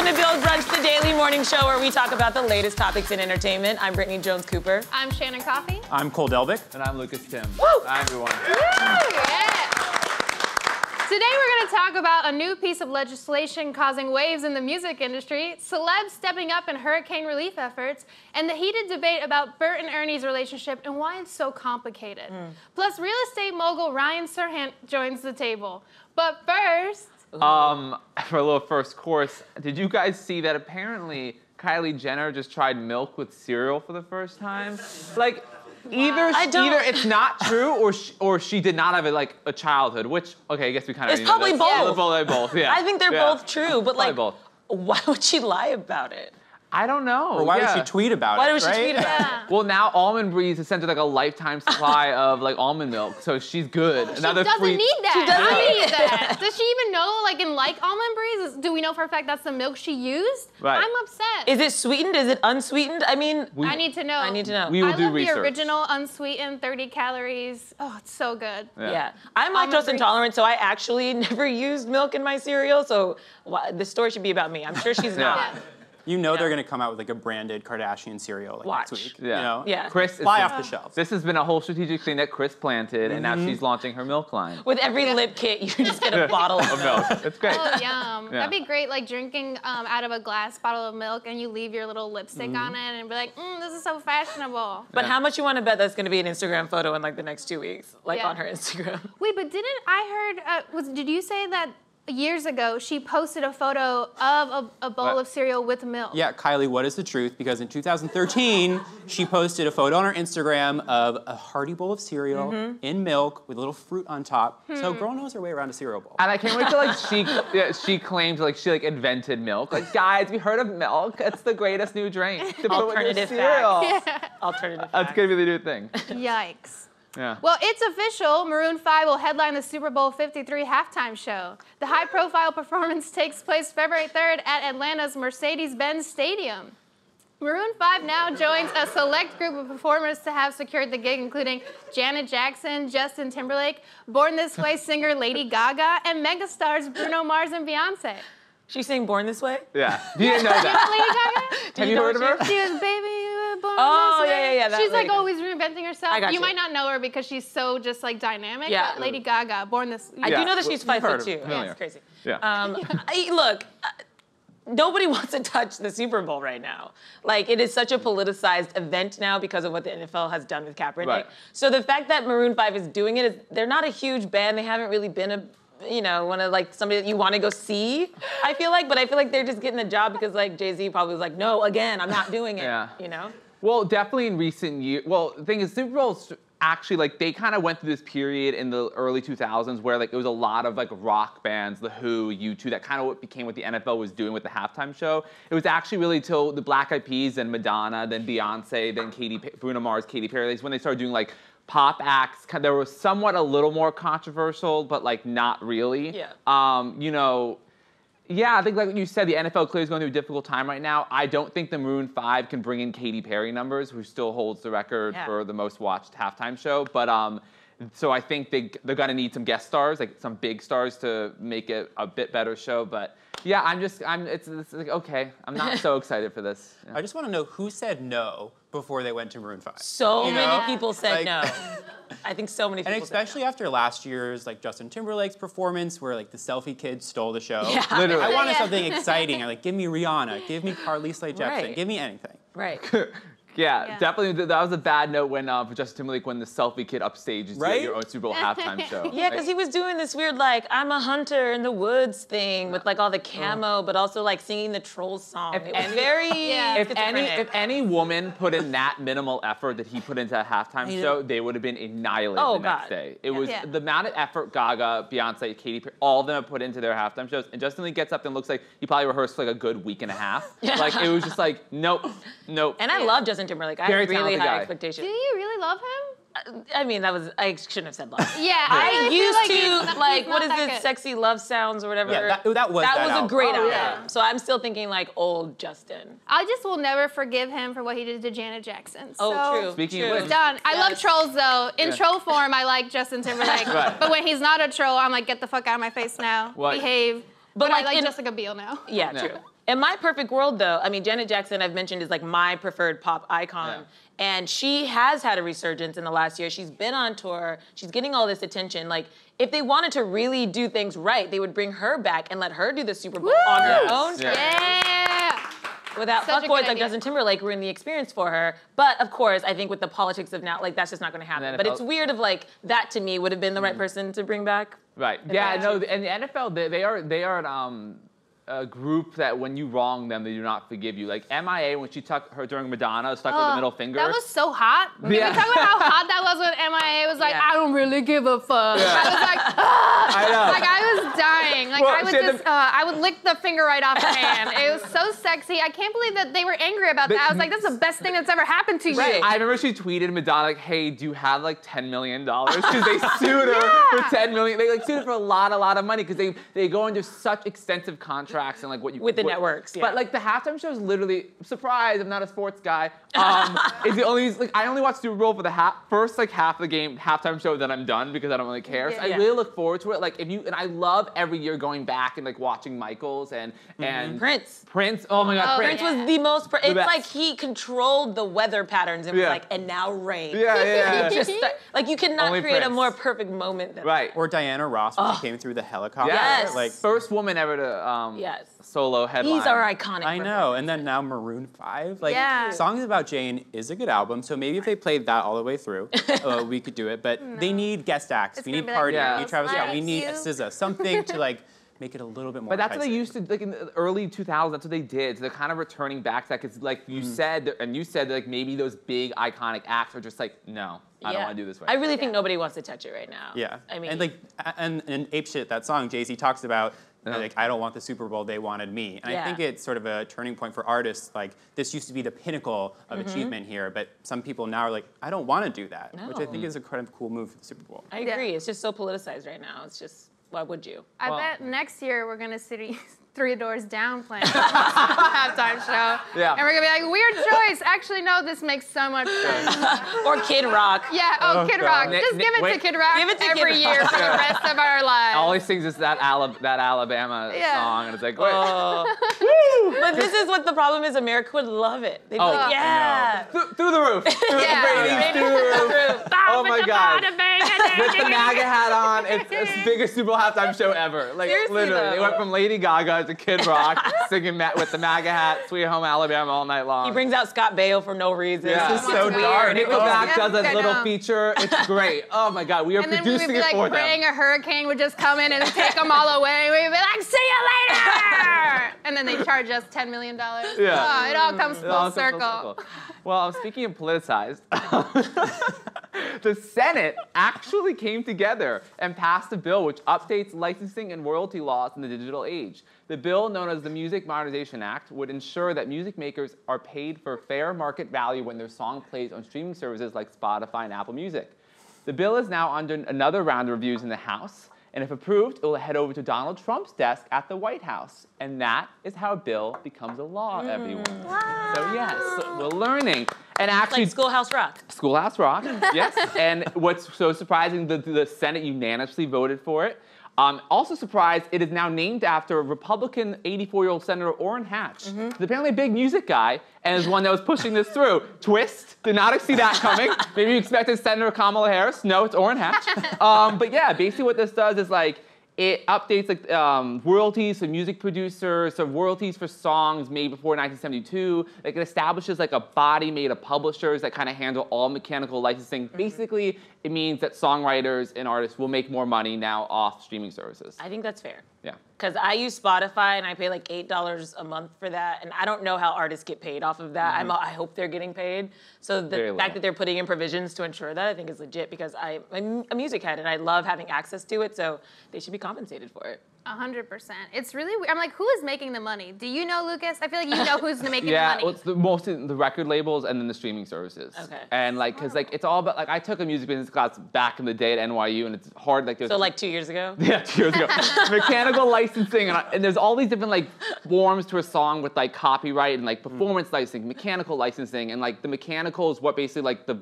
Welcome to Build Brunch, the daily morning show where we talk about the latest topics in entertainment. I'm Brittany Jones-Cooper. I'm Shannon Coffey. I'm Cole Delvick. And I'm Lucas Tim. Woo! Hi, everyone. Yeah. Today we're going to talk about a new piece of legislation causing waves in the music industry, celebs stepping up in hurricane relief efforts, and the heated debate about Bert and Ernie's relationship and why it's so complicated. Plus, real estate mogul Ryan Serhant joins the table. But first... For a little first course, did you guys see that apparently Kylie Jenner just tried milk with cereal for the first time? Like, either it's not true or she did not have a childhood, which, okay, I guess we kind of It's probably both. Yeah, probably both, yeah. I think they're both true, but like, both. why would she lie about it? I don't know. Or why would she tweet about it, Why would she right? tweet about it? Well, now Almond Breeze has sent her like a lifetime supply of like almond milk, so she's good. She doesn't need that. She doesn't need that. Does she even know, like, in Almond Breeze? Do we know for a fact that's the milk she used? Right. I'm upset. Is it sweetened? Is it unsweetened? I mean, I need to know. I need to know. We will I do love research. the original unsweetened 30 calories. Oh, it's so good. Yeah. I'm Almond lactose Breeze. intolerant, so I actually never used milk in my cereal, so the story should be about me. I'm sure she's not. Yeah. You know they're gonna come out with like a branded Kardashian cereal like Watch. next week. Yeah. You know? Yeah. Chris, Fly off the shelves. This has been a whole strategic thing that Chris planted, and now she's launching her milk line. With every lip kit, you just get a bottle of milk. That's great. Oh, yum. Yeah. That'd be great, like drinking out of a glass bottle of milk and you leave your little lipstick on it and be like, this is so fashionable. But Yeah. how much you want to bet that's going to be an Instagram photo in like the next 2 weeks, like Yeah. on her Instagram? Wait, but didn't I heard, did you say that years ago she posted a photo of a bowl of cereal with milk? Yeah, Kylie, what is the truth? Because in 2013, she posted a photo on her Instagram of a hearty bowl of cereal in milk with a little fruit on top. So girl knows her way around a cereal bowl. And I can't wait till she claims she invented milk. Like, guys, we heard of milk. It's the greatest new drink. To put with your Alternative cereal. facts. Alternative That's facts. gonna be the new thing. Yikes. Yeah. Well, it's official. Maroon 5 will headline the Super Bowl 53 halftime show. The high-profile performance takes place February 3rd at Atlanta's Mercedes-Benz Stadium. Maroon 5 now joins a select group of performers to have secured the gig, including Janet Jackson, Justin Timberlake, Born This Way singer Lady Gaga, and megastars Bruno Mars and Beyonce. She's saying Born This Way? Yeah. You didn't know that. Lady Gaga? Have you heard of her? She was baby, you were born Oh, this yeah, way. yeah, that She's like Lady Gaga. always reinventing herself. I got you. might not know her because she's so just like dynamic. Yeah. But Lady Gaga, born this. I Yeah. do know that she's 5'2". heard of her. Yeah, Familiar. it's crazy. Yeah. Look, nobody wants to touch the Super Bowl right now. Like, it is such a politicized event now because of what the NFL has done with Kaepernick. Right. So the fact that Maroon 5 is doing it, they're not a huge band. They haven't really been one of like somebody that you want to go see, I feel like. But I feel like they're just getting the job because like Jay-Z probably was like, no, again, I'm not doing it, Yeah. you know? Well, definitely in recent years. Well, the thing is, Super Bowl's actually like they kind of went through this period in the early 2000s where like it was a lot of like rock bands, The Who, U2, that kind of what became what the NFL was doing with the halftime show. It was actually really till the Black Eyed Peas, then Madonna, then Beyonce, then Bruno Mars, Katy Perry. That's when they started doing like pop acts. They were somewhat a little more controversial, but like not really. Yeah. Yeah, I think like you said, the NFL clearly is going through a difficult time right now. I don't think the Maroon 5 can bring in Katy Perry numbers, who still holds the record for the most watched halftime show. But so I think they're gonna need some guest stars, like some big stars, to make it a bit better show. But yeah, it's like, okay, I'm not so excited for this. Yeah. I just want to know who said no before they went to Maroon 5. So You many know? people said Like- no. I think so many people And especially after last year's like Justin Timberlake's performance where like the selfie kid stole the show. Yeah. Literally. I wanted something exciting. I'm like, give me Rihanna, give me Carly Rae Jepsen, Right. give me anything. no. Right. Yeah, definitely. That was a bad note when for Justin Timberlake when the selfie kid upstaged Right? your own Super Bowl halftime show. Yeah, because he was doing this weird, like, I'm a hunter in the woods thing with, like, all the camo, but also, like, singing the troll song. It was very If schizophrenic. any woman put in that minimal effort that he put into a halftime show, they would have been annihilated the next God. day. It was Yeah. the amount of effort Gaga, Beyonce, Katy Perry, all of them have put into their halftime shows. And Justin Lee gets up and looks like he probably rehearsed for like a good week and a half. Like it was just like, nope. And I love Justin Timberlake. I Very have really talented high guy. expectations. Do you really love him? I mean, I shouldn't have said love. Yeah, I really feel used like to, he's like, not what is that this, good. Sexy Love Sounds or whatever? Yeah, that was that was a album. great album. yeah. So I'm still thinking, like, old Justin. I just will never forgive him for what he did to Janet Jackson. Oh, so true. Speaking true. of It's which, done. I love Yes. trolls though. In troll form, I like Justin Timberlake. Right. But when he's not a troll, I'm like, get the fuck out of my face now. What? Behave. But, But I like, like in- Jessica Biel now. Yeah, Yeah. true. In my perfect world, though, I mean, Janet Jackson, I've mentioned, is like my preferred pop icon. Yeah. And she has had a resurgence in the last year. She's been on tour. She's getting all this attention. Like, if they wanted to really do things right, they would bring her back and let her do the Super Bowl on her own. Yeah. Without Such a fuckboys good like idea. Justin Timberlake ruin the experience for her. But of course, I think with the politics of now, like that's just not gonna happen. But it's weird of like, that to me would have been the right person to bring back. Right. Yeah. No. And the NFL, they are a group that when you wrong them, they do not forgive you. Like MIA, when she tucked her during Madonna, stuck with the middle finger. That was so hot. Can we talk about how hot that was when MIA was like, I don't really give a fuck. Yeah. I was like, ah! I know. Like I was dying. Like Well, I would lick the finger right off her hand. It was so sexy. I can't believe that they were angry about that. I was like, that's the best thing that's ever happened to you. Right. I remember she tweeted Madonna like, "Hey, do you have like $10 million?" Because they sued her for $10 million. They like sued her for a lot of money because they go into such extensive contracts and like what you With the networks, yeah. But like the halftime show is literally surprise. I'm not a sports guy. Is the only like I only watch Super Bowl for the first like half of the game halftime show. Then I'm done because I don't really care. So I really look forward to it. Like and I love every year going back and like watching Michaels and Prince. Oh my God, Prince was the most. It's best. like he controlled the weather patterns and was like, and now rain. Yeah. Just like you cannot Only create a Prince. more perfect moment than Right. Or Diana Ross when she came through the helicopter. Yes. Like, First woman ever to Yes. solo headline. He's our iconic. I know. And then now Maroon 5. Like, Yeah. Songs About Jane is a good album. So maybe if they played that all the way through, we could do it. But they need guest acts. It's We gonna need be like, Party. yeah. We need Travis Scott. We Like need you. SZA. Something to like make it a little bit more But that's what they enticing. used to, like in the early 2000s, that's what they did. So they're kind of returning back to that because like you said, and you said that like maybe those big iconic acts are just like, no, I don't want to do this right I really think nobody wants to touch it right now. Yeah. I mean, and like, and Ape Shit, that song, Jay-Z talks about, like, I don't want the Super Bowl, they wanted me. And I think it's sort of a turning point for artists. Like, this used to be the pinnacle of achievement here, but some people now are like, I don't want to do that, which I think is a kind of cool move for the Super Bowl. I agree. It's just so politicized right now. It's just, why would you? I bet next year we're gonna see Three Doors Down playing halftime show. Yeah. And we're gonna be like, weird choice. Actually, no, this makes so much sense. Or Kid Rock. Yeah, Kid Rock. God. Just give it to Wait. Kid Rock Give it to every Kid year Rock. for the rest of our lives. All he sings is that Alabama song, and it's like, wait. But this is what the problem is. America would love it. They'd be Oh, like, yeah. Through the roof. Through Yeah. the ratings, through the roof. Oh my God. With the MAGA hat on, it's the biggest Super Bowl halftime show ever. Like Seriously, literally, they though. went from Lady Gaga to Kid Rock singing with the MAGA hat, Sweet Home Alabama all night long. He brings out Scott Baio for no reason. Yeah. It's just so weird. dark. Nickelback does I a little know. feature. It's great. Oh my God, we are And then we would producing be it like for praying them. a hurricane would just come in and take them all away. We'd be like, see you later! And then they charge us $10 million. Yeah. Oh, it all comes It all full comes full circle. Well, speaking of politicized, the Senate actually came together and passed a bill which updates licensing and royalty laws in the digital age. The bill, known as the Music Modernization Act, would ensure that music makers are paid for fair market value when their song plays on streaming services like Spotify and Apple Music. The bill is now under another round of reviews in the House, and if approved, it will head over to Donald Trump's desk at the White House. And that is how a bill becomes a law, everyone. Wow. So yes, we're learning. And actually, Like Schoolhouse Rock. Schoolhouse Rock, yes. And what's so surprising, the Senate unanimously voted for it. Also surprised, it is now named after Republican 84-year-old Senator Orrin Hatch. He's apparently a big music guy and is one that was pushing this through. Twist, did not see that coming. Maybe you expected Senator Kamala Harris. No, it's Orrin Hatch. But yeah, basically what this does is like, it updates like royalties for music producers, so royalties for songs made before 1972. Like it establishes like a body made of publishers that kind of handle all mechanical licensing. Basically, it means that songwriters and artists will make more money now off streaming services. I think that's fair. Yeah. Because I use Spotify and I pay like $8 a month for that, and I don't know how artists get paid off of that. I hope they're getting paid. So the Very fact little. that they're putting in provisions to ensure that, I think is legit because I'm a music head and I love having access to it, so they should be compensated for it. 100%. It's really weird. I'm like, who is making the money? Do you know, Lucas? I feel like you know who's making the Yeah, money. well, it's mostly the record labels and then the streaming services. Okay. And like, cause like it's all about like I took a music business class back in the day at NYU, and it's hard like there's So like 2 years ago? Yeah, 2 years ago. Mechanical licensing, and there's all these different like forms to a song with like copyright and like performance licensing, mechanical licensing, and like the mechanical is what basically like the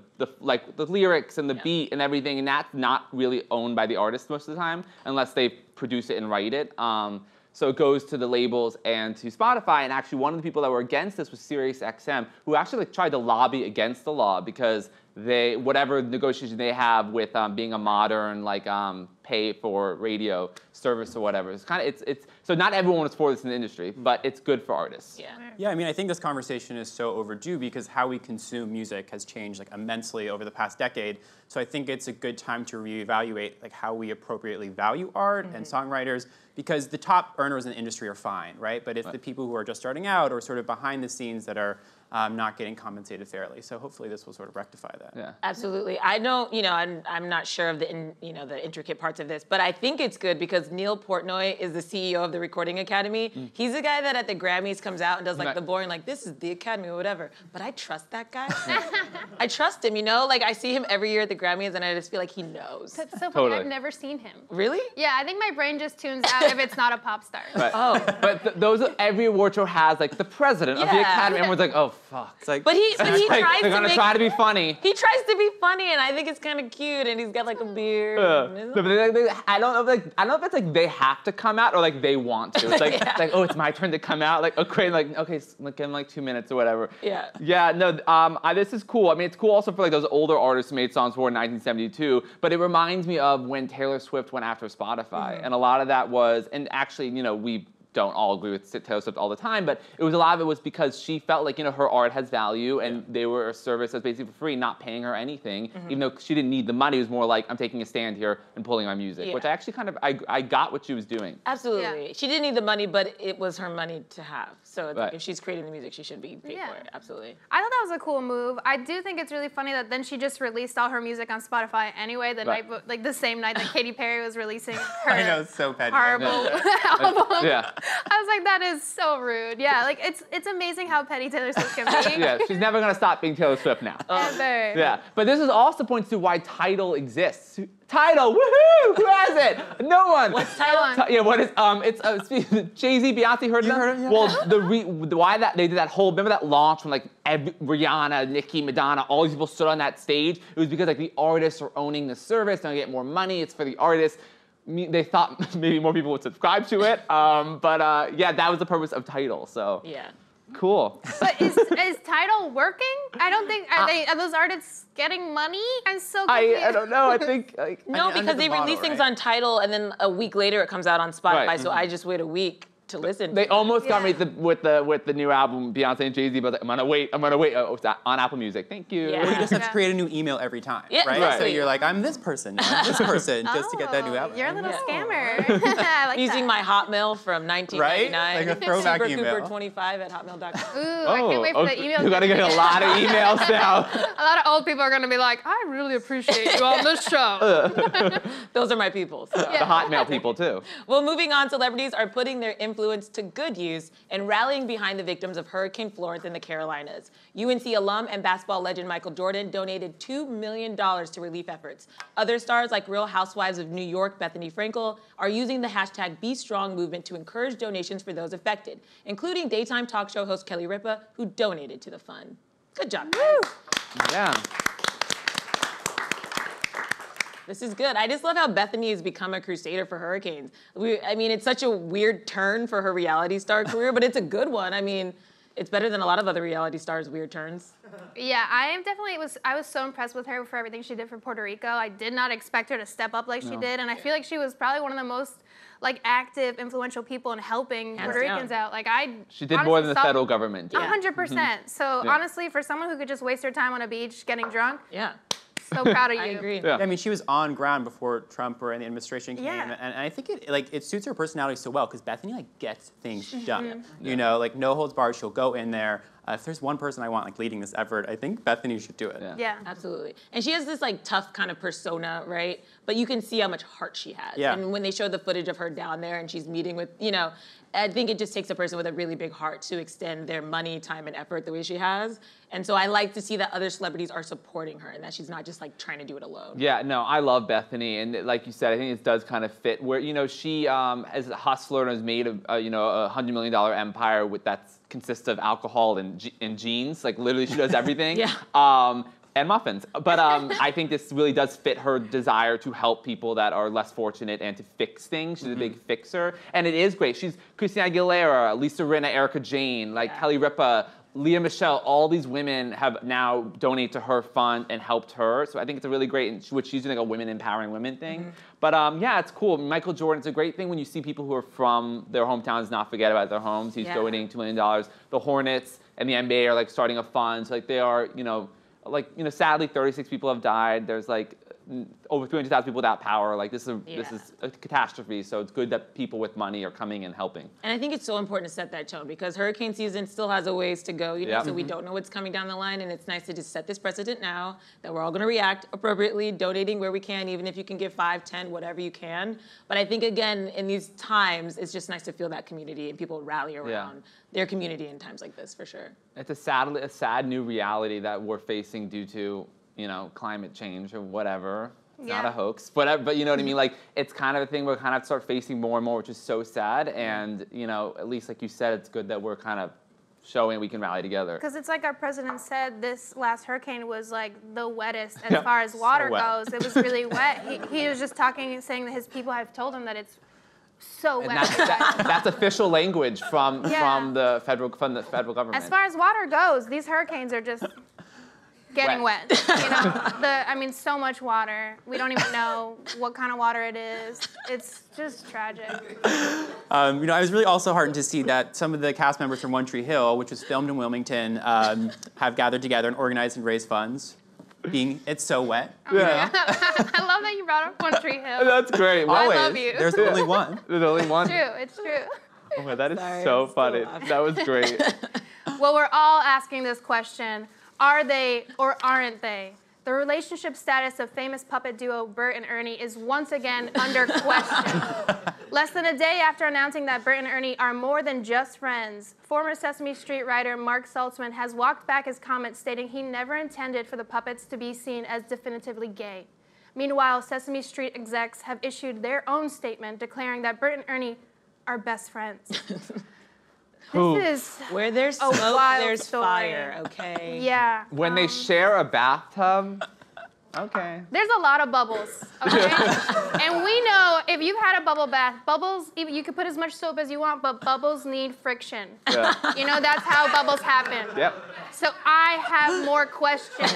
lyrics and the beat and everything, and that's not really owned by the artist most of the time unless they produce it and write it. So it goes to the labels and to Spotify. And actually, one of the people that were against this was SiriusXM, who actually like tried to lobby against the law because they, whatever negotiation they have with being a modern like pay for radio service or whatever, it's kind of it's so not everyone is for this in the industry, but it's good for artists. Yeah. Yeah, I mean, I think this conversation is so overdue because how we consume music has changed like immensely over the past decade. So I think it's a good time to reevaluate like how we appropriately value art and songwriters, because the top earners in the industry are fine, right? But it's the people who are just starting out or sort of behind the scenes that are not getting compensated fairly. So hopefully this will sort of rectify that. Yeah. Absolutely. I don't, I'm not sure of the intricate parts of this, but I think it's good because Neil Portnoy is the CEO of the Recording Academy. He's the guy that at the Grammys comes out and does like the boring, like this is the Academy or whatever. But I trust that guy. I trust him, like I see him every year at the Grammys and I just feel like he knows. That's so funny. Totally. I've never seen him. Really? Yeah, I think my brain just tunes out if it's not a pop star. Right. Oh. But every award show has like the president of the Yeah. Academy. Everyone's like, oh fuck. It's like, But he Like, tries they're to gonna make, try to be funny. he tries to be funny and I think it's kind of cute and he's got like a beard. No, but I don't know if it's like they have to come out or like they want to. It's like, Yeah. it's like, oh, it's my turn to come out. Like, okay, give them like 2 minutes or whatever. Yeah. Yeah, no, this is cool. I mean, it's cool also for like those older artists who made songs for in 1972, but it reminds me of when Taylor Swift went after Spotify. And a lot of that was, and actually, we don't all agree with Taylor Swift all the time, but a lot of it was because she felt like, her art has value and they were a service that's basically for free, not paying her anything, even though she didn't need the money. It was more like, I'm taking a stand here and pulling my music, which I actually I got what she was doing. Absolutely. Yeah. She didn't need the money, but it was her money to have. So it's like Right. if she's creating the music, she should be paid Yeah. for it. Absolutely. I thought that was a cool move. I do think it's really funny that then she just released all her music on Spotify anyway, the same night that Katy Perry was releasing her I know, it's so petty. horrible album. Yeah. I was like, that is so rude. Yeah, like it's amazing how petty Taylor Swift can be. Yeah, she's never gonna stop being Taylor Swift now. Ever. Yeah, but this is also points to why Tidal exists. Tidal, woohoo! Who has it? No one. What's Tidal? Tidal? Yeah, what is it's Jay-Z, Beyonce, heard of them? heard of them? Well, why that they did that whole, remember that launch when like Rihanna, Nicki, Madonna, all these people stood on that stage? It was because like the artists are owning the service, they're gonna get more money, it's for the artists. They thought maybe more people would subscribe to it, yeah, that was the purpose of Tidal, so. Yeah. Cool. But is Tidal working? I don't think are those artists getting money? I'm so confused. I don't know, I think like. No, under because the they model, release things right? on Tidal and then a week later it comes out on Spotify. Right. So I just wait a week to listen. They almost got me Yeah. with the new album, Beyonce and Jay-Z, but I'm gonna wait. Oh, it's on Apple Music. Thank you. Yeah. Well, you just have to Yeah. create a new email every time, Yeah, right? exactly. So you're like, I'm this person, I'm this person, just to get that new Oh, album. You're a little Yeah. scammer. I like Using that. my Hotmail from 1999. Right? Like a throwback email. Supercooper25@hotmail.com. Ooh, I can't wait for the email. You gotta get a lot of emails now. A lot of old people are gonna be like, I really appreciate you on this show. Those are my people. So. The Hotmail people too. Well, moving on, celebrities are putting their influence to good use and rallying behind the victims of Hurricane Florence in the Carolinas. UNC alum and basketball legend Michael Jordan donated $2 million to relief efforts. Other stars like Real Housewives of New York, Bethany Frankel, are using the hashtag #BeStrong movement to encourage donations for those affected, including daytime talk show host Kelly Ripa, who donated to the fund. Good job, guys. Yeah. This is good. I just love how Bethany has become a crusader for hurricanes. I mean, it's such a weird turn for her reality star career, but it's a good one. I mean, it's better than a lot of other reality stars' weird turns. Yeah, I was so impressed with her for everything she did for Puerto Rico. I did not expect her to step up like she did, and I feel like she was probably one of the most active, influential people in helping Hands Puerto down. Ricans out. She did more than the federal government did. 100%. So honestly, for someone who could just waste her time on a beach getting drunk, Yeah, so proud of you. I agree. Yeah. I mean, she was on ground before Trump or the administration came, Yeah. and I think it suits her personality so well because Bethany gets things done. You know, no holds barred. She'll go in there. If there's one person I want leading this effort, I think Bethany should do it. Yeah. Yeah. Absolutely. And she has this tough kind of persona, right? But you can see how much heart she has. Yeah. And when they show the footage of her down there and she's meeting with, I think it just takes a person with a really big heart to extend their money, time, and effort the way she has. And so I like to see that other celebrities are supporting her and that she's not just trying to do it alone. Yeah, no, I love Bethany, and like you said, I think it does kind of fit where she, as a hustler, and has made a $100 million empire that consists of alcohol and jeans. Like literally, she does everything. Yeah. And muffins. But I think this really does fit her desire to help people that are less fortunate and to fix things. She's a big fixer. And it is great. She's Christina Aguilera, Lisa Rinna, Erica Jane, like Kelly Ripa, Leah Michelle. All these women have now donated to her fund and helped her. So I think it's a really great, which she's doing, like a women empowering women thing. But yeah, it's cool. Michael Jordan, it's a great thing when you see people who are from their hometowns not forget about their homes. He's donating $2 million. The Hornets and the NBA are like starting a fund. So like they are, sadly 36 people have died. There's like over 300,000 people without power. Like this is a catastrophe. So it's good that people with money are coming and helping. And I think it's so important to set that tone because hurricane season still has a ways to go, so we don't know what's coming down the line. And it's nice to just set this precedent now that we're all going to react appropriately, donating where we can, even if you can give 5, 10, whatever you can. But I think, again, in these times, it's just nice to feel that community and people rally around their community in times like this, for sure. It's a sad new reality that we're facing due to, climate change or whatever. It's not a hoax, but you know what I mean? Like, it's kind of a thing we're kind of start facing more and more, which is so sad. And, at least like you said, it's good that we're kind of showing we can rally together. Because it's like our president said, this last hurricane was like the wettest as far as water goes. It was really wet. He was just saying that his people have told him that it's so and wet. that's official language from the federal government. As far as water goes, these hurricanes are just getting wet. So much water. We don't even know what kind of water it is. It's just tragic. I was really also heartened to see that some of the cast members from One Tree Hill, which was filmed in Wilmington, have gathered together and organized and raised funds. It's so wet. I love that you brought up One Tree Hill. That's great. I love you. There's only one. There's only one. It's true. Oh my, that is so funny. That was great. Well, we're all asking this question. Are they or aren't they? The relationship status of famous puppet duo Bert and Ernie is once again under question. Less than a day after announcing that Bert and Ernie are more than just friends, former Sesame Street writer Mark Saltzman has walked back his comments stating he never intended for the puppets to be seen as definitively gay. Meanwhile, Sesame Street execs have issued their own statement declaring that Bert and Ernie are best friends. This is where there's smoke, there's fire, okay? Yeah. When they share a bathtub, okay. There's a lot of bubbles, okay? And we know if you've had a bubble bath, bubbles, you can put as much soap as you want, but bubbles need friction. Yeah. That's how bubbles happen. Yep. So I have more questions.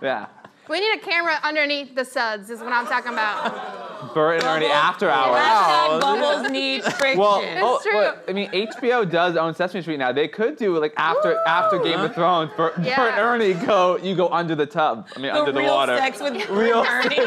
Yeah. We need a camera underneath the suds is what I'm talking about. Bert and Ernie after hours. Bubbles need friction. It's true. Well, I mean, HBO does own Sesame Street now. They could do like after Game of Thrones, Bert and Ernie you go under the tub. I mean, under the water. Sex with real Ernie.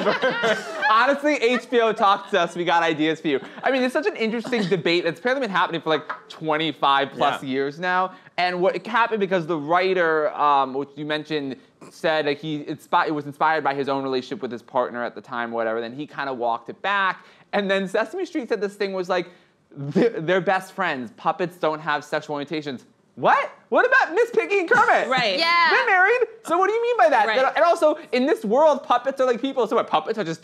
Honestly, HBO talked to us. We got ideas for you. I mean, it's such an interesting debate that's apparently been happening for like 25 plus years now. And what happened because the writer, which you mentioned, said like it was inspired by his own relationship with his partner at the time, or whatever. Then he kind of walked it back. And then Sesame Street said this thing was like, they're best friends. Puppets don't have sexual orientations. What? What about Miss Piggy and Kermit? Right. Yeah. They're married. So what do you mean by that? Right. And also, in this world, puppets are like people. So what? Puppets are just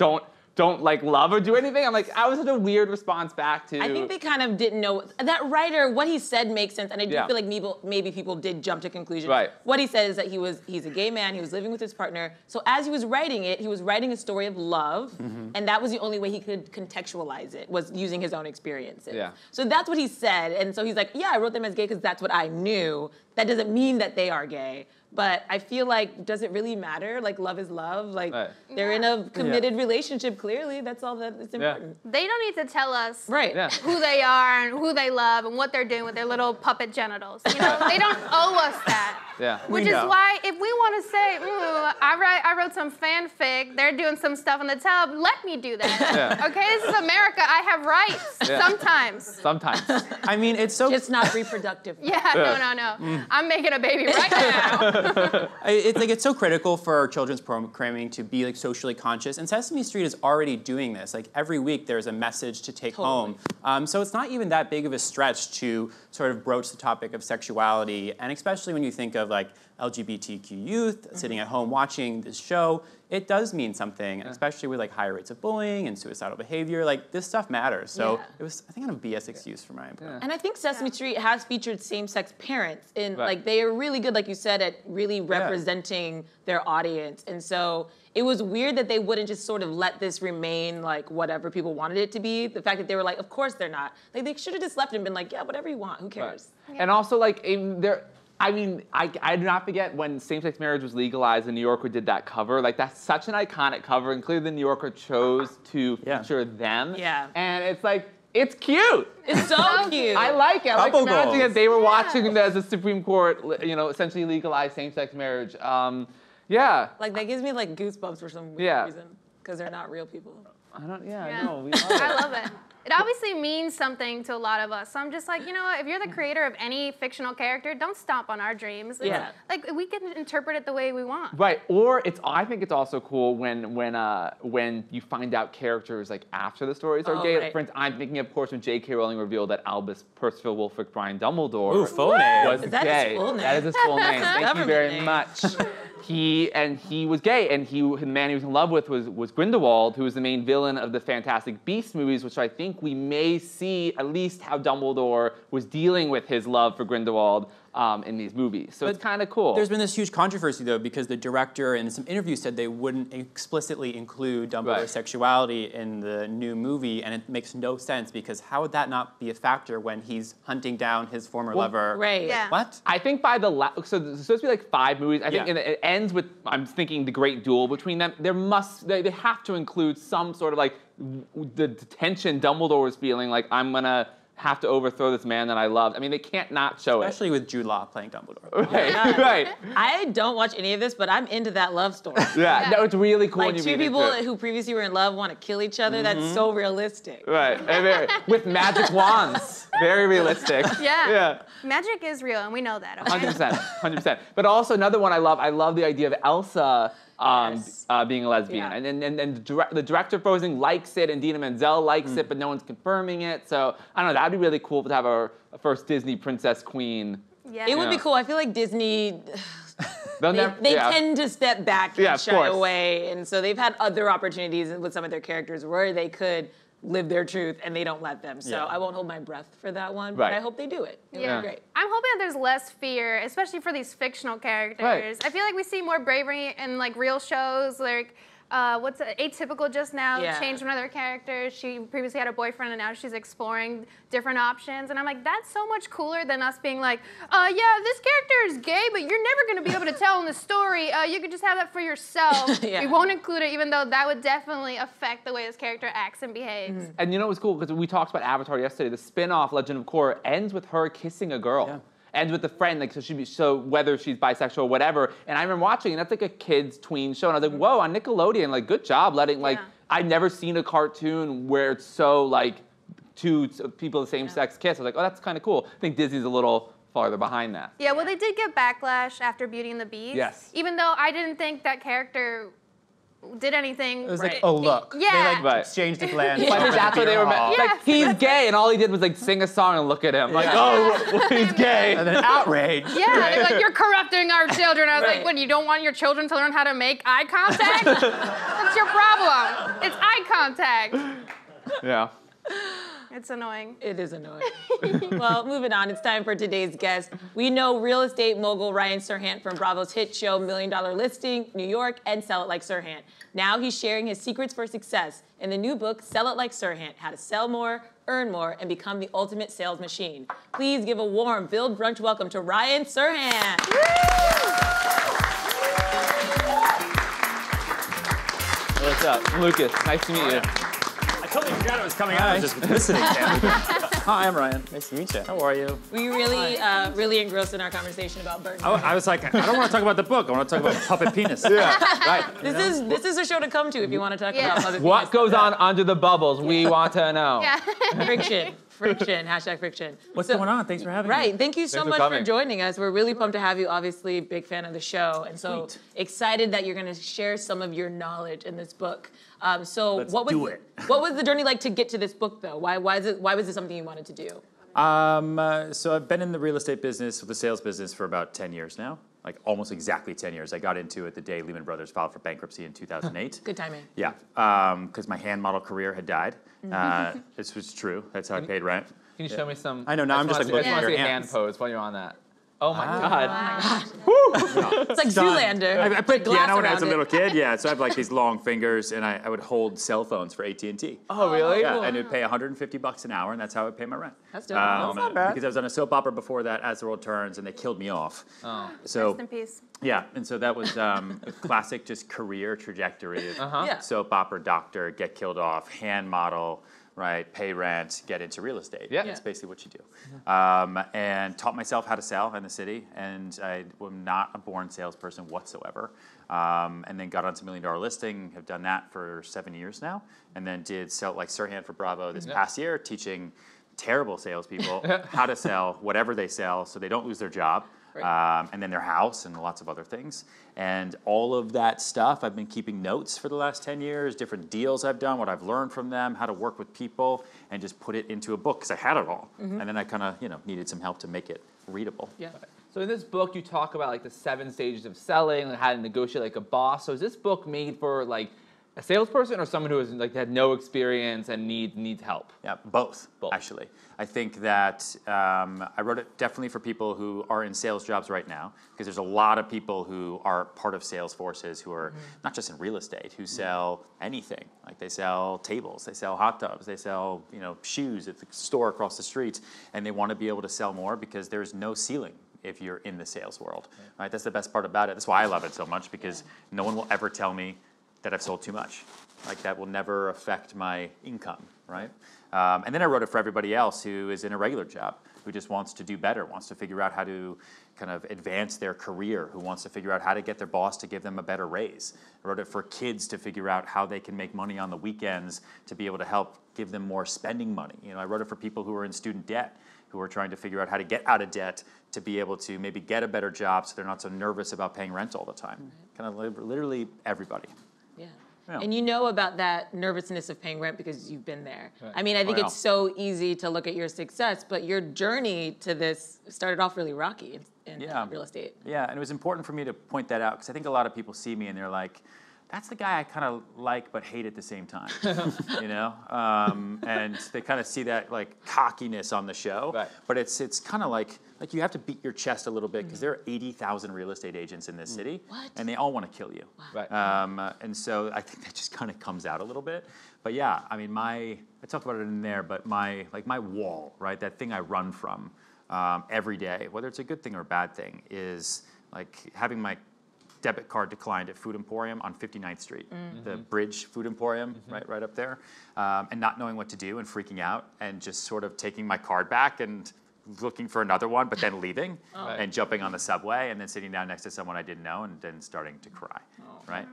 don't like love or do anything? I'm like, I was such a weird response back to. I think they kind of didn't know. That writer, what he said makes sense. And I do feel like maybe people did jump to conclusions. Right. What he said is that he's a gay man, he was living with his partner. So as he was writing it, he was writing a story of love. And that was the only way he could contextualize it, was using his own experiences. Yeah. So that's what he said. And so he's like, yeah, I wrote them as gay because that's what I knew. That doesn't mean that they are gay. But I feel like, does it really matter? Like, love is love. Like, they're in a committed relationship, clearly. That's all that is important. They don't need to tell us who they are and who they love and what they're doing with their little puppet genitals. They don't owe us that. Which is why, if we want to say, I wrote some fanfic, they're doing some stuff in the tub, let me do that. Okay, this is America. I have rights. Sometimes. I mean, it's so... Just not reproductive. No. I'm making a baby right now. It's so critical for children's programming to be like socially conscious, and Sesame Street is already doing this. Like every week, there's a message to take home. So it's not even that big of a stretch to sort of broach the topic of sexuality, and especially when you think of like LGBTQ youth sitting at home watching this show. it does mean something, especially with like higher rates of bullying and suicidal behavior. Like this stuff matters. So it was, I think, kind of BS excuse for my input. And I think Sesame Street has featured same-sex parents, and like they are really good, like you said, at really representing their audience. And so it was weird that they wouldn't just sort of let this remain like whatever people wanted it to be. The fact that they were like, of course they're not. Like they should have just left and been like, yeah, whatever you want, who cares? And also like I mean, I do not forget when same-sex marriage was legalized and New Yorker did that cover. Like, that's such an iconic cover, and clearly the New Yorker chose to feature them. Yeah. And it's like, it's cute. It's so cute. I like it. I like Couple imagining goals. that they were watching as the Supreme Court, you know, essentially legalized same-sex marriage. Yeah. Like, that gives me like goosebumps for some weird reason, because they're not real people. I don't, no, we love it. I love it. It obviously means something to a lot of us. So I'm just like, you know what? If you're the creator of any fictional character, don't stomp on our dreams. Like we can interpret it the way we want. Right. Or I think it's also cool when you find out characters like after the stories are gay. Right. For instance, I'm thinking, of course, when J.K. Rowling revealed that Albus Percival Wulfric Brian Dumbledore Ooh, full name. was Is that gay. his full name? That is his full name. Thank you Government very name. much. He was gay, and the man he was in love with was Grindelwald, who was the main villain of the Fantastic Beasts movies, which I think we may see at least how Dumbledore was dealing with his love for Grindelwald in these movies. So it's kind of cool. There's been this huge controversy, though, because the director in some interviews said they wouldn't explicitly include Dumbledore's sexuality in the new movie, and it makes no sense, because how would that not be a factor when he's hunting down his former lover? Right. Yeah. What? I think by so there's supposed to be like 5 movies. I think and it ends with, I'm thinking, the great duel between them. They have to include some sort of like the tension Dumbledore was feeling, like, I'm gonna have to overthrow this man that I love. I mean, they can't not show Especially with Jude Law playing Dumbledore. Right, right. I don't watch any of this, but I'm into that love story. No, it's really cool Like when you two read people into it. who previously were in love want to kill each other. That's so realistic. Right, and with magic wands. Very realistic. Yeah. Magic is real, and we know that. Okay? 100%, 100%. But also another one I love the idea of Elsa being a lesbian. And the director of Frozen likes it, and Dina Menzel likes it, but no one's confirming it. So, I don't know, that'd be really cool to have a first Disney princess queen. Yeah. It would be cool. I feel like Disney, They they tend to step back and of shy course. away. And so they've had other opportunities with some of their characters where they could live their truth, and they don't let them. So I won't hold my breath for that one, but I hope they do it. It would be great. I'm hoping that there's less fear, especially for these fictional characters. Right. I feel like we see more bravery in like real shows, like what's Atypical just now changed one of their characters. She previously had a boyfriend, and now she's exploring different options. And I'm like, that's so much cooler than us being like, yeah, this character is gay, but you're never going to be able to tell in the story. You could just have that for yourself. We won't include it, even though that would definitely affect the way this character acts and behaves. And you know what's cool? Because we talked about Avatar yesterday. The spin-off Legend of Korra ends with her kissing a girl. Ends with a friend, like, so whether she's bisexual or whatever. And I remember watching, and that's like a kid's tween show, and I was like, whoa, on Nickelodeon, like, good job letting, like, I've never seen a cartoon where it's so, like, two people of the same sex kiss. I was like, oh, that's kind of cool. I think Disney's a little farther behind that. Yeah, well, they did get backlash after Beauty and the Beast. Yes. Even though I didn't think that character did anything. It was like, oh, look. Yeah. They, like, exchanged a glance. I think that's what they were meant. Like, he's gay, and all he did was, like, sing a song and look at him. Like, oh, he's gay. And then outrage. Yeah, they're like, you're corrupting our children. I was like, what, you don't want your children to learn how to make eye contact? That's your problem. It's eye contact. Yeah. It's annoying. It is annoying. Well, moving on, it's time for today's guest. We know real estate mogul Ryan Serhant from Bravo's hit show $1 Million Listing, New York, and Sell It Like Serhant. Now he's sharing his secrets for success in the new book, Sell It Like Serhant, How to Sell More, Earn More, and Become the Ultimate Sales Machine. Please give a warm Build Brunch welcome to Ryan Serhant. What's up? Lucas, nice to meet you. I totally forgot it was coming out. I was just listening. Hi, I'm Ryan. Nice to meet you. How are you? We really engrossed in our conversation about Bert and Ernie. I was like, I don't want to talk about the book. I want to talk about puppet penis. Right. This is a show to come to if you want to talk about other What things. goes on under the bubbles? We want to know. Yeah. Friction, hashtag friction. What's going on? Thanks for having me. Right, thank you so Thanks for much coming. for joining us. We're really pumped to have you, obviously, big fan of the show, and so excited that you're gonna share some of your knowledge in this book. Let's do it. What was the journey like to get to this book, though? Why was it something you wanted to do? So I've been in the real estate business, the sales business, for about 10 years now. like almost exactly 10 years. I got into it the day Lehman Brothers filed for bankruptcy in 2008. Good timing. Yeah, because my hand model career had died. This was true. That's how I paid rent. Can you show me some? I know, now I'm just like looking at your your hand hands. pose while you're on that. Oh my God. It's like Zoolander. I played Glass piano when I was a around little it. kid, yeah, so I have like these long fingers, and I would hold cell phones for AT&T. Oh, really? Yeah, and it would pay $150 an hour, and that's how I would pay my rent. That's dope. That's not bad. Because I was on a soap opera before that, As the World Turns, and they killed me off. Oh. So Rest in peace. yeah, and so that was a classic just career trajectory of Yeah. soap opera doctor, get killed off, hand model, right, pay rent, get into real estate. Yeah. That's basically what you do. And taught myself how to sell in the city, and I am not a born salesperson whatsoever. And then got onto $1 Million Listing, have done that for 7 years now, and then did It Like Serhant for Bravo this past year, teaching terrible salespeople how to sell whatever they sell so they don't lose their job. And then their house and lots of other things. And all of that stuff, I've been keeping notes for the last 10 years, different deals I've done, what I've learned from them, how to work with people, and just put it into a book because I had it all. And then I kind of, needed some help to make it readable. Yeah. So in this book, you talk about like the 7 stages of selling, and how to negotiate like a boss. So is this book made for like a salesperson or someone who has like had no experience and needs help? Yeah, both, actually. I think that I wrote it definitely for people who are in sales jobs right now, because there's a lot of people who are part of sales forces who are not just in real estate, who sell anything. Like they sell tables, they sell hot tubs, they sell shoes at the store across the street, and they want to be able to sell more because there's no ceiling if you're in the sales world. Right? That's the best part about it. That's why I love it so much, because no one will ever tell me that I've sold too much. Like that will never affect my income, right? And then I wrote it for everybody else who is in a regular job, who just wants to do better, wants to figure out how to kind of advance their career, who wants to figure out how to get their boss to give them a better raise. I wrote it for kids to figure out how they can make money on the weekends to be able to help give them more spending money. I wrote it for people who are in student debt, who are trying to figure out how to get out of debt to be able to maybe get a better job so they're not so nervous about paying rent all the time. Kind of literally everybody. Yeah. Yeah. And you know about that nervousness of paying rent because you've been there. Right. I mean, I think yeah. it's so easy to look at your success, but your journey to this started off really rocky in real estate. Yeah, and it was important for me to point that out because I think a lot of people see me and they're like, that's the guy I kind of like but hate at the same time, and they kind of see that like cockiness on the show. Right. But it's kind of like you have to beat your chest a little bit because there are 80,000 real estate agents in this city, and they all want to kill you. Right. And so I think that just kind of comes out a little bit. But yeah, I mean, I talked about it in there, but my wall, right, that thing I run from every day, whether it's a good thing or a bad thing, is like having my debit card declined at Food Emporium on 59th Street, the Bridge Food Emporium, right up there, and not knowing what to do and freaking out and just sort of taking my card back and looking for another one, but then leaving and jumping on the subway and then sitting down next to someone I didn't know and then starting to cry, right?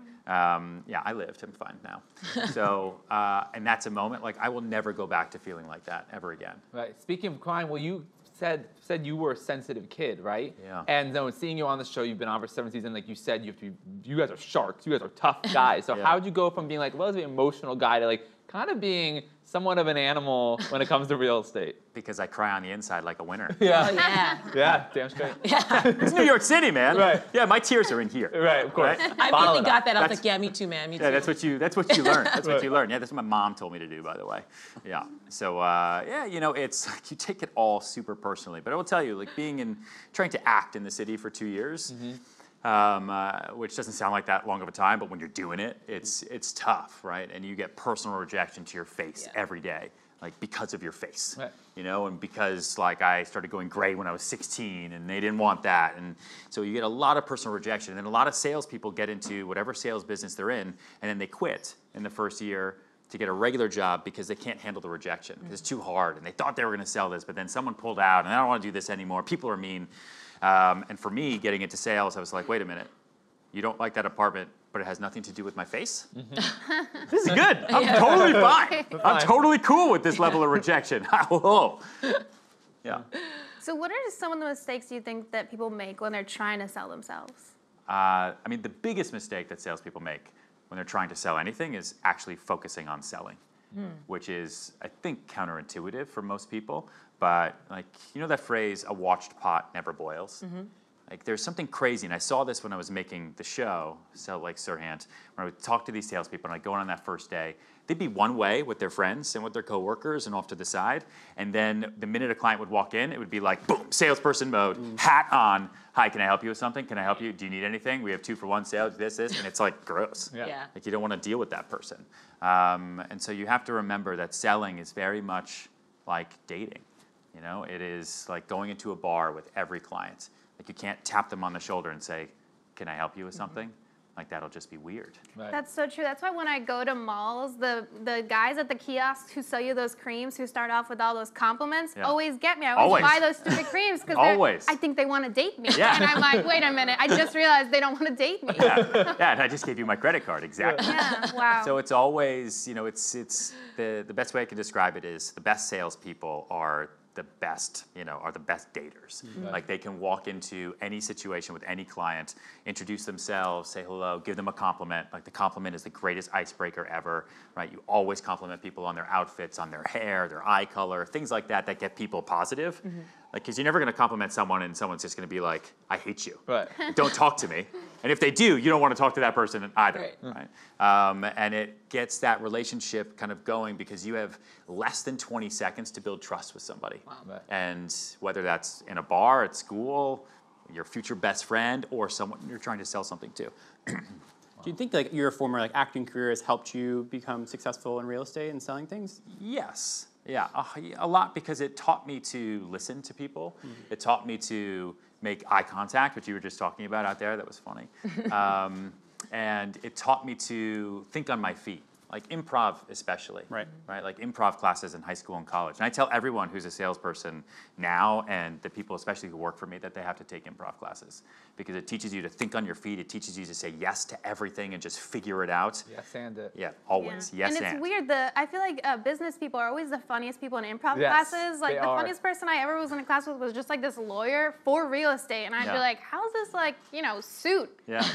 Yeah, I lived. I'm fine now. So, and that's a moment, like I will never go back to feeling like that ever again. Right. Speaking of crying, well, you said you were a sensitive kid, right? Yeah. And then seeing you on the show, you've been on for 7 seasons, like you said, you guys are sharks. You guys are tough guys. So how'd you go from being like a relatively emotional guy to like kind of being somewhat of an animal when it comes to real estate? Because I cry on the inside like a winner. Oh, yeah. Yeah, damn straight. It's New York City, man. Right. Yeah, my tears are in here. Right, of course. Right? I Bottle really it got up. that. I was That's- like, yeah, me too, man. Me too. Yeah, that's what you learn. That's what you learn. Yeah, that's what my mom told me to do, by the way. Yeah. So it's like you take it all super personally. But I will tell you, like trying to act in the city for 2 years, which doesn't sound like that long of a time, but when you're doing it, it's tough, right? And you get personal rejection to your face every day, like because of your face. Right. And because like I started going gray when I was 16 and they didn't want that. And so you get a lot of personal rejection. And then a lot of salespeople get into whatever sales business they're in, and then they quit in the first year to get a regular job because they can't handle the rejection. Because it's too hard. And they thought they were going to sell this, but then someone pulled out and I don't want to do this anymore. People are mean. And for me, getting into sales, I was like, wait a minute. You don't like that apartment, but it has nothing to do with my face? This is good. I'm totally fine. I'm totally cool with this level of rejection. Whoa. Yeah. So what are some of the mistakes you think that people make when they're trying to sell themselves? I mean, the biggest mistake that salespeople make when they're trying to sell anything is actually focusing on selling, which is, I think, counterintuitive for most people. But like, that phrase, a watched pot never boils? Like there's something crazy, and I saw this when I was making the show, It Like Serhant, when I would talk to these salespeople, and I'd go in on that first day. They'd be one way with their friends and with their coworkers and off to the side, and then the minute a client would walk in, it would be like, boom, salesperson mode, hat on. Hi, can I help you with something? Can I help you? Do you need anything? We have 2-for-1 sales, this, and it's like gross. Yeah. Like you don't want to deal with that person. And so you have to remember that selling is very much like dating. You know, it is like going into a bar with every client. Like you can't tap them on the shoulder and say, can I help you with something? Like that'll just be weird. Right. That's so true. That's why when I go to malls, the guys at the kiosks who sell you those creams, who start off with all those compliments, always get me. I always buy those stupid creams because I think they want to date me. Yeah. And I'm like, wait a minute, I just realized they don't want to date me. Yeah, and I just gave you my credit card, exactly. Yeah, wow. So it's always, you know, it's the best way I can describe it is the best salespeople are the best, you know, are the best daters. Right. Like they can walk into any situation with any client, introduce themselves, say hello, give them a compliment. Like the compliment is the greatest icebreaker ever, right? You always compliment people on their outfits, on their hair, their eye color, things like that that get people positive. Like, because you're never going to compliment someone and someone's just going to be like, I hate you. Right. Don't talk to me. And if they do, you don't want to talk to that person either. Right. And it gets that relationship kind of going because you have less than 20 seconds to build trust with somebody. Wow. Right. And whether that's in a bar, at school, your future best friend, or someone you're trying to sell something to. Do you think like your former like acting career has helped you become successful in real estate and selling things? Yes. Yeah, a lot because it taught me to listen to people. It taught me to make eye contact, which you were just talking about out there. That was funny. And it taught me to think on my feet, like improv especially. Right. Right, like improv classes in high school and college. And I tell everyone who's a salesperson now, and the people especially who work for me, that they have to take improv classes because it teaches you to think on your feet. It teaches you to say yes to everything and just figure it out. Yes, and it. Yeah, always. Yeah. Yes, and it's weird. I feel like business people are always the funniest people in improv Yes, classes. Like they the are. funniest person I ever was in a class with was just like this lawyer for real estate, and I'd be like, "How's this like suit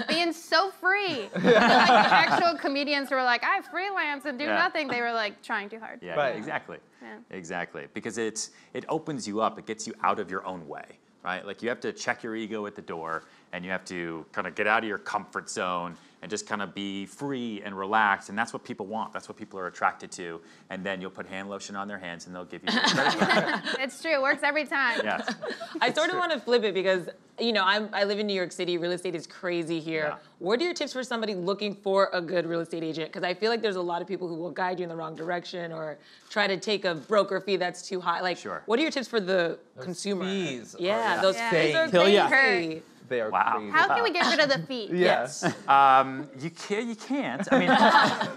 being so free?" Like the actual comedians who were like, "I freelance and do nothing," they were like trying too hard. Yeah, Right. exactly. Yeah. Exactly. Because it opens you up. It gets you out of your own way, right? Like you have to check your ego at the door and you have to kind of get out of your comfort zone and just kind of be free and relaxed. And that's what people want. That's what people are attracted to. And then you'll put hand lotion on their hands and they'll give you a credit card. It's true. It works every time. Yes. I sort of want to flip it because, I live in New York City. Real estate is crazy here. Yeah. What are your tips for somebody looking for a good real estate agent? Because I feel like there's a lot of people who will guide you in the wrong direction or try to take a broker fee that's too high. Like, what are your tips for the consumer? Fees Yeah, are those fees are crazy. They are Wow. crazy. How can we get rid of the feet? Yes. You can't. I mean,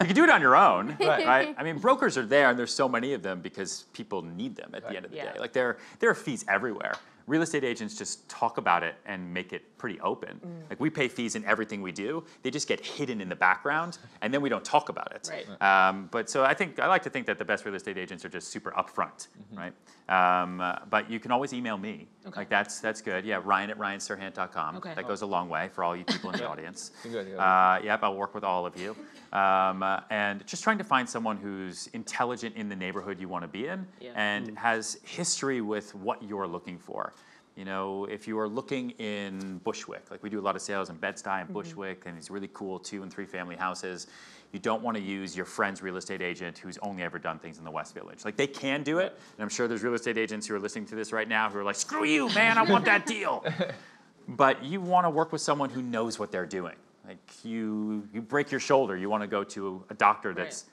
you can do it on your own, Right. right? I mean, brokers are there, and there's so many of them because people need them at the end of the day. Like there are fees everywhere. Real estate agents just talk about it and make it pretty open. Like we pay fees in everything we do. They just get hidden in the background, and then we don't talk about it. Right. But so I like to think that the best real estate agents are just super upfront, right? But you can always email me. Okay. Like that's good. Yeah, Ryan@ryanserhant.com. Okay. That goes a long way for all you people in the audience. Good. Yep, I'll work with all of you. And just trying to find someone who's intelligent in the neighborhood you want to be in and has history with what you're looking for. If you are looking in Bushwick, like we do a lot of sales in Bed-Stuy and Bushwick and these really cool 2- and 3-family houses, you don't want to use your friend's real estate agent who's only ever done things in the West Village. Like they can do it, and I'm sure there's real estate agents who are listening to this right now who are like, screw you, man, I want that deal. But you want to work with someone who knows what they're doing. Like you break your shoulder, you want to go to a doctor that's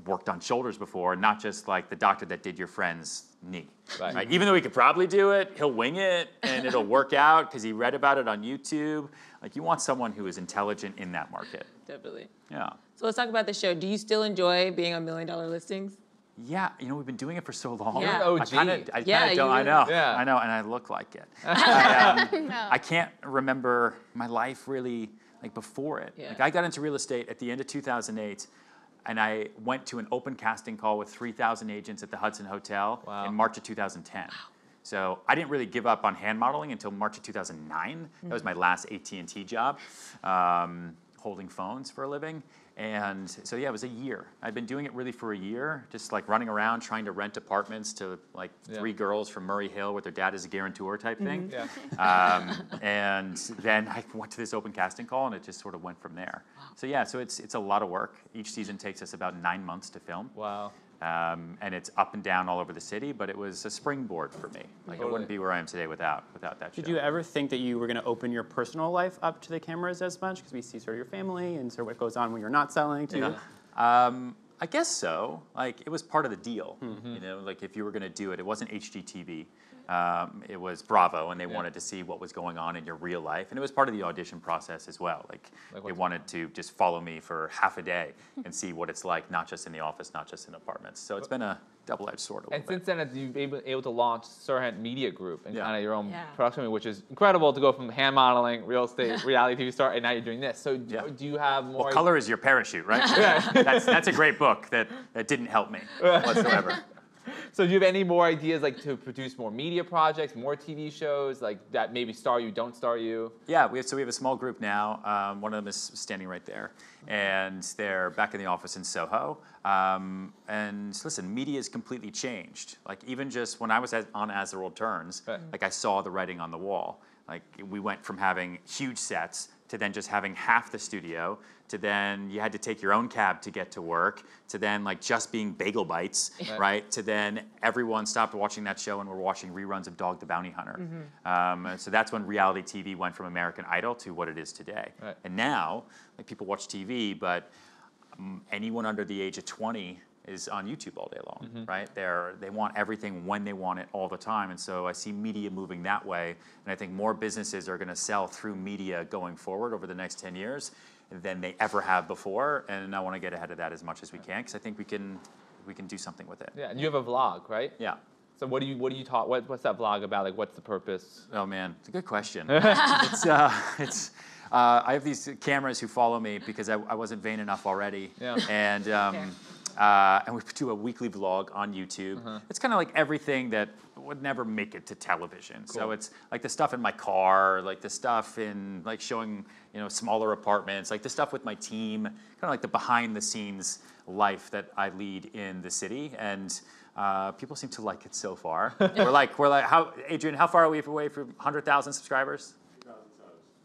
worked on shoulders before, not just like the doctor that did your friend's knee. Right? Even though he could probably do it, he'll wing it and it'll work out because he read about it on YouTube. Like you want someone who is intelligent in that market. Definitely. Yeah. So let's talk about the show. Do you still enjoy being on $1 Million Listings? Yeah, we've been doing it for so long. Yeah. You're an OG. I know, and I look like it. I can't remember my life really like before it. Yeah. Like I got into real estate at the end of 2008, and I went to an open casting call with 3,000 agents at the Hudson Hotel in March of 2010. Wow. So I didn't really give up on hand modeling until March of 2009. That was my last AT&T job, holding phones for a living. And so yeah, it was a year. I'd been doing it really for a year, just like running around trying to rent apartments to like 3 girls from Murray Hill with their dad as a guarantor type thing. And then I went to this open casting call, and it just sort of went from there. So yeah, so it's a lot of work. Each season takes us about 9 months to film. Wow. And it's up and down all over the city, but it was a springboard for me. Like I wouldn't be where I am today without that show. Did you ever think that you were going to open your personal life up to the cameras as much? Because we see sort of your family and sort of what goes on when you're not selling too. I guess so. Like it was part of the deal. You know, like if you were going to do it, it wasn't HGTV. It was Bravo, and they wanted to see what was going on in your real life, and it was part of the audition process as well. Like they wanted to just follow me for half a day and see what it's like, not just in the office, not just in apartments. So it's been a double-edged sword. And since then, you've been able to launch Serhant Media Group and kind of your own Yeah. production, which is incredible to go from hand modeling, real estate, reality TV star, and now you're doing this. So do you have more? Well, Color is Your Parachute, right? That's a great book that didn't help me whatsoever. So do you have any more ideas, like to produce more media projects, more TV shows, like that maybe star you, don't star you? Yeah, we have a small group now. One of them is standing right there, and they're back in the office in Soho. And listen, media has completely changed. Like even just when I was on As the World Turns, like I saw the writing on the wall. Like we went from having huge sets to then just having half the studio, to then you had to take your own cab to get to work, to then like just being bagel bites, right? To then everyone stopped watching that show and we're watching reruns of Dog the Bounty Hunter. So that's when reality TV went from American Idol to what it is today. And now, like people watch TV, but anyone under the age of 20 is on YouTube all day long, right? They want everything when they want it all the time, and so I see media moving that way, and I think more businesses are going to sell through media going forward over the next 10 years than they ever have before, and I want to get ahead of that as much as we can because I think we can do something with it. Yeah, and you have a vlog, right? Yeah. So what do you talk? What's that vlog about? Like, what's the purpose? Oh man, it's a good question. I have these cameras who follow me because I wasn't vain enough already, and we do a weekly vlog on YouTube. It's kind of like everything that would never make it to television. Cool. So it's like the stuff in my car, like the stuff in like showing smaller apartments, like the stuff with my team, kind of like the behind the scenes life that I lead in the city. And people seem to like it so far. we're like, how Adrian? How far are we away from 100,000 subscribers?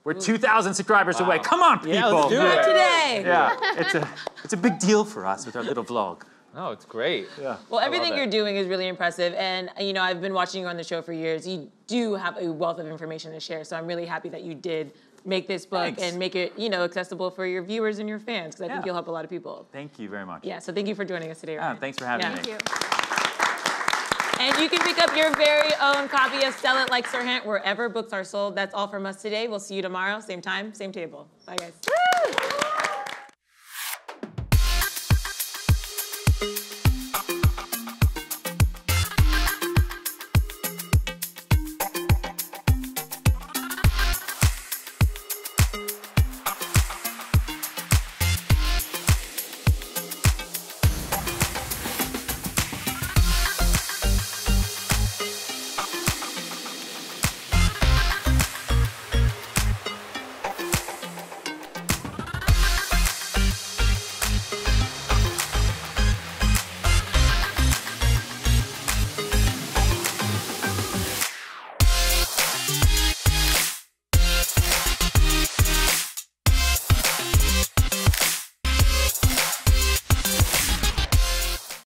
We're 2,000 subscribers away. Come on, people! Yeah, let's do it Today. Yeah, it's a big deal for us with our little vlog. Oh, it's great. Yeah. Well, everything you're doing is really impressive, and I've been watching you on the show for years. You do have a wealth of information to share, so I'm really happy that you did make this book and make it accessible for your viewers and your fans, because I think you'll help a lot of people. Thank you very much. Yeah, so thank you for joining us today, Ryan. Thanks for having me. Thank you. And you can pick up your very own copy of Sell It Like Serhant wherever books are sold. That's all from us today. We'll see you tomorrow, same time, same table. Bye, guys.